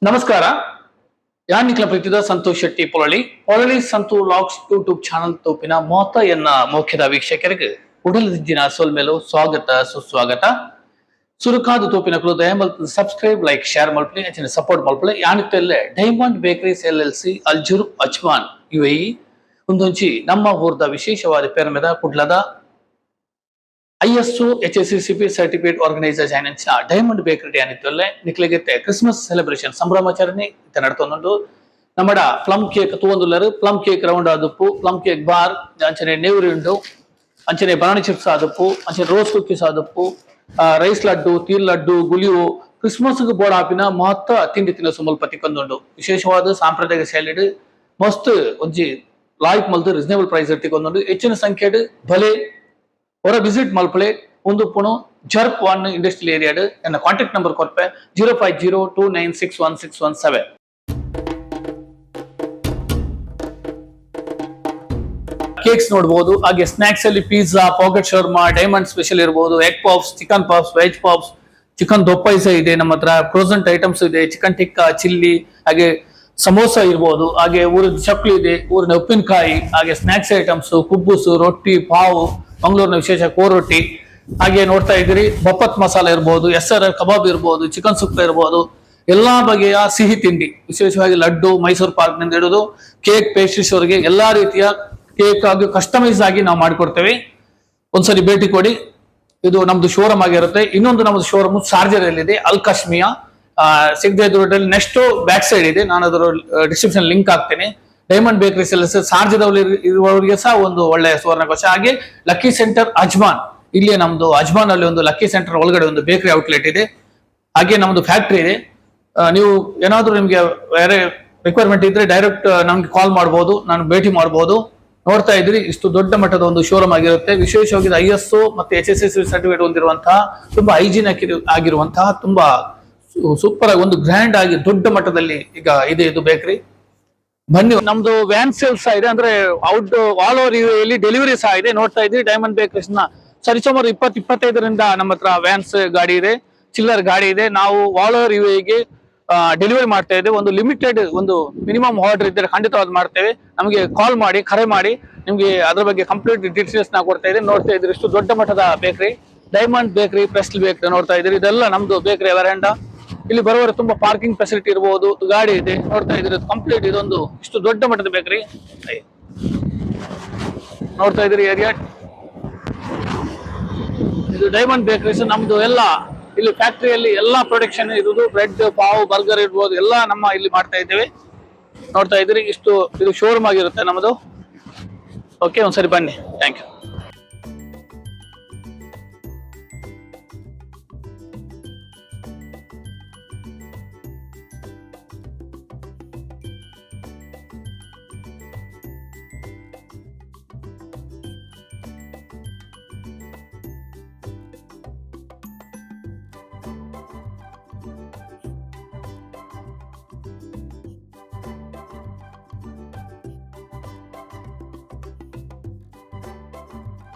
ನಮಸ್ಕಾರ. ಯಾನ್ ನಿಖಲ ಪ್ರೀತಿದ ಸಂತೋಷ್ ಶೆಟ್ಟಿ ಪೊಳಲಿ ಸಂತು ಲಾಕ್ಸ್ ಯೂಟ್ಯೂಬ್ ಚಾನಲ್ ತೋಪಿನ ಮೋತ ಎನ್ನ ಮೌಖ್ಯದ ವೀಕ್ಷಕರಿಗೆ ಉಡಲದಿಜ್ಜಿನ ಸೋಲ್ಮೇಲು ಸ್ವಾಗತ ಸುಸ್ವಾಗತ. ಸುರುಕಾದು ತೋಪಿನ ಕುಲು ದಯಮಲ್ಪು ಸಬ್ಸ್ಕ್ರೈಬ್ ಲೈಕ್ ಶೇರ್ ಮಲ್ಪಲಿ ಹೆಚ್ಚಿನ ಸಪೋರ್ಟ್ ಮಲ್ಪಲೆ ಯಾನಿತ್ತೆಲ್ಲೇ Diamond Bakeries LLC Al Jurf Ajman UAE ಒಂದೊಂಚಿ ನಮ್ಮ ಊರ್ದ ವಿಶೇಷವಾದ ಪೇರ ಮೇಲೆ ಕುಡ್ಲದ ISO HACCP ಸರ್ಟಿಫಿಕೇಟ್ ಆರ್ಗನೈಸರ್ ಜಾಯ್ನಂಚ ಡೈಮಂಡ್ ಬೇಕರಿ ಅನಿತ್ತಲ್ಲೇ ನಿಕ್ಲಿಗೆ ಕ್ರಿಸ್ಮಸ್ ಸೆಲೆಬ್ರೇಷನ್ ಸಂಭ್ರಮಾಚರಣೆ ನಡೆತೊಂದು ನಮ್ಮಡ ಪ್ಲಮ್ ಕೇಕ್ ತೂಂದುಲ್ಲರು ಪ್ಲಮ್ ಕೇಕ್ ರೌಂಡ್ ಆದುಪ್ಪು ಪ್ಲಮ್ ಕೇಕ್ ಬಾರ್ ಅಂಚನೆ ನೇವ್ರಿ ಉಂಡು ಅಂಚನೆ ಬನಾನಾ ಚಿಪ್ಸ್ ಆದುಪ್ಪು ಅಂಚನೆ ರೋಸ್ ಕುಕ್ಕೀಸ್ ಆದುಪ್ಪು ರೈಸ್ ಲಡ್ಡು ತೀರ್ ಲಡ್ಡು ಗುಲಿಯು ಕ್ರಿಸ್ಮಸ್ ಬೋರ್ಡ್ ಆಪಿನ ಮಹತ್ವ ತಿಂಡಿ ತಿನಿಸು ಮುಲ್ಪತಿ ಕೊಂದುಂಡು ವಿಶೇಷವಾದ ಸಾಂಪ್ರದಾಯಿಕ ಶೈಲಿ ಮಸ್ತ್ ಒಂಜಿ ಲಾಯ್ಕ್ ಮಲ್ದು ರೀಸನೇಬಲ್ ಪ್ರೈಸ್ ಇರ್ತಿಕೊಂದುಂಡು ಹೆಚ್ಚಿನ ಸಂಖ್ಯೆಡ್ ಬಲೆ और विजिट मल्पले जर्प वन इंडस्ट्रियल एरिया एन कांटेक्ट नंबर कोर्पे 0502961617 केक्स नोडबहुदु हागे स्नैक्स अल्ली पिज़्ज़ा पॉकेट शवर्मा डायमंड स्पेशल इरबहुदु egg puffs chicken puffs veg puffs chicken दोप्पैस इदे नम्म हत्र फ्रोजन ಐಟಮ್ಸ್ ಇದೆ चिकन टिक्का चिल्ली हागे ಸಮೋಸ ಇರಬಹುದು ಹಾಗೆ ಊರಿನ ಚಕ್ಲಿ ಇದೆ ಊರಿನ ಉಪ್ಪಿನಕಾಯಿ ಹಾಗೆ ಸ್ನಾಕ್ಸ್ ಐಟಮ್ಸ್ ಕುಬ್ಬುಸು ರೊಟ್ಟಿ ಪಾವು ಮಂಗಳೂರಿನ ವಿಶೇಷ ಕೋರೊಟ್ಟಿ ಹಾಗೆ ನೋಡ್ತಾ ಇದ್ದೀರಿ ಬಪ್ಪತ್ ಮಸಾಲ ಇರಬಹುದು SRR ಕಬಾಬ್ ಇರಬಹುದು ಚಿಕನ್ ಸುಕ್ಕ ಇರಬಹುದು ಎಲ್ಲಾ ಬಗೆಯ ಸಿಹಿ ತಿಂಡಿ ವಿಶೇಷವಾಗಿ ಲಡ್ಡು ಮೈಸೂರು ಪಾಕ್ ನಿಂದ ಹಿಡಿದು ಕೇಕ್ ಪೇಸ್ಟ್ರೀಸ್ ವರೆಗೆ ಎಲ್ಲಾ ರೀತಿಯ ಕೇಕ್ ಆಗಿ ಕಸ್ಟಮೈಸ್ ಆಗಿ ನಾವು ಮಾಡಿಕೊಡ್ತೇವೆ ಒಂದ್ಸರಿ ಭೇಟಿ ಕೊಡಿ ಇದು ನಮ್ದು ಶೋರೂಮ್ ಆಗಿರುತ್ತೆ ಇನ್ನೊಂದು ನಮ್ದು ಶೋರೂಮ್ ಶಾರ್ಜಾದಲ್ಲಿ ಇದೆ ಅಲ್ ಕಾಶ್ಮಿಯಾ ಸಿಗದೆ ರೋಡಲ್ಲಿ ನೆಕ್ಸ್ಟ್ ಬ್ಯಾಕ್ ಸೈಡ್ ಇದೆ ನಾನು ಅದರ ಡಿಸ್ಕ್ರಿಪ್ಷನ್ ಲಿಂಕ್ ಹಾಕ್ತೇನೆ ಡೈಮಂಡ್ ಬೇಕರೀಸ್ LLC ಶಾರ್ಜಾದಲ್ಲಿ ಇರುವವರಿಗೆ ಸಹ ಒಂದು ಒಳ್ಳೆಯ ಸುವರ್ಣಾವಕಾಶ ಹಾಗೆ ಲಕ್ಕಿ ಸೆಂಟರ್ ಅಜ್ಮಾನ್ ಇಲ್ಲಿ ನಮ್ದು ಅಜ್ಮಾನ್ ಅಲ್ಲಿ ಒಂದು ಲಕ್ಕಿ ಸೆಂಟರ್ ಒಳಗಡೆ ಒಂದು ಬೇಕರಿ ಔಟ್ಲೆಟ್ ಇದೆ ಹಾಗೆ ನಮ್ದು ಫ್ಯಾಕ್ಟರಿ ಇದೆ ನೀವು ಏನಾದ್ರೂ ನಿಮ್ಗೆ ಬೇರೆ ರಿಕ್ವೈರ್ಮೆಂಟ್ ಇದ್ರೆ ಡೈರೆಕ್ಟ್ ನಮ್ಗೆ ಕಾಲ್ ಮಾಡಬಹುದು ನಾನು ಭೇಟಿ ಮಾಡಬಹುದು ನೋಡ್ತಾ ಇದ್ರಿ ಇಷ್ಟು ದೊಡ್ಡ ಮಟ್ಟದ ಒಂದು ಶೋರೂಮ್ ಆಗಿರುತ್ತೆ ವಿಶೇಷವಾಗಿ ISO ಮತ್ತೆ HACCP ಸರ್ಟಿಫಿಕೇಟ್ ಹೊಂದಿರುವಂತಹ ತುಂಬಾ ಹೈಜೀನ್ ಆಗಿರುವಂತಹ ತುಂಬಾ ಸೂಪರ್ ಆಗಿ ಒಂದು ಗ್ರ್ಯಾಂಡ್ ಆಗಿ ದೊಡ್ಡ ಮಟ್ಟದಲ್ಲಿ ಈಗ ಇದೆ ಇದು ಬೇಕರಿ ಬನ್ನಿ ನಮ್ದು ವ್ಯಾನ್ ಸೇಲ್ಸ್ ಸಹ ಇದೆ ಅಂದ್ರೆ out all over UAE delivery ಸಹ ಇದೆ ನೋಡ್ತಾ ಇದ್ರಿ ಡೈಮಂಡ್ ಬೇಕರೀಸ್ ನ ಸರಿಸುಮಾರು 20-25ರಿಂದ ನಮ್ಮ ಹತ್ರ ವ್ಯಾನ್ಸ್ ಗಾಡಿ ಇದೆ ಚಿಲ್ಲರ್ ಗಾಡಿ ಇದೆ ನಾವು ಆಲ್ ಓವರ್ UAE ಗೆ ಡೆಲಿವರಿ ಮಾಡ್ತಾ ಇದ್ದೇವೆ ಒಂದು ಲಿಮಿಟೆಡ್ ಒಂದು ಮಿನಿಮಮ್ ಆರ್ಡರ್ ಇದ್ದರೆ ಖಂಡಿತವಾಗಿ ಮಾಡ್ತೇವೆ ನಮಗೆ ಕಾಲ್ ಮಾಡಿ ಕರೆ ಮಾಡಿ ನಿಮ್ಗೆ ಅದ್ರ ಬಗ್ಗೆ ಕಂಪ್ಲೀಟ್ ಡೀಟೇಲ್ಸ್ ನಾ ಕೊಡ್ತಾ ಇದ್ದೇನೆ ನೋಡ್ತಾ ಇದ್ರಿ ಇಷ್ಟು ದೊಡ್ಡ ಮಟ್ಟದ ಬೇಕರಿ ಡೈಮಂಡ್ ಬೇಕರಿ ಪ್ರೆಸ್ಲ್ ಬೇಕರಿ ನೋಡ್ತಾ ಇದ್ರಿ ಇದೆಲ್ಲ ನಮ್ದು ಬೇಕರಿ ವರಾಂಡ ಇಲ್ಲಿ ಬರುವವರೆ ತುಂಬಾ ಪಾರ್ಕಿಂಗ್ ಫೆಸಿಲಿಟಿ ಇರಬಹುದು ಗಾಡಿ ಇದೆ ನೋಡ್ತಾ ಇದ್ರಿ ಕಂಪ್ಲೀಟ್ ಇದೊಂದು ಇಷ್ಟು ದೊಡ್ಡ ಮಟ್ಟದ ಬೇಕರಿ ನೋಡ್ತಾ ಇದ್ರಿ ಏರಿಯಾ ಇದು ಡೈಮಂಡ್ ಬೇಕರೀಸ್ ನಮ್ದು ಎಲ್ಲ ಇಲ್ಲಿ ಫ್ಯಾಕ್ಟರಿಯಲ್ಲಿ ಎಲ್ಲಾ ಪ್ರೊಡಕ್ಷನ್ ಇರುವುದು ಬ್ರೆಡ್ ಪಾವ್ ಬರ್ಗರ್ ಇರ್ಬೋದು ಎಲ್ಲ ನಮ್ಮ ಇಲ್ಲಿ ಮಾಡ್ತಾ ಇದ್ದೇವೆ ನೋಡ್ತಾ ಇದ್ರಿ ಇಷ್ಟು ಇದು ಶೋರೂಮ್ ಆಗಿರುತ್ತೆ ನಮ್ಮದು ಓಕೆ ಒಂದ್ಸರಿ ಬನ್ನಿ ಥ್ಯಾಂಕ್ ಯು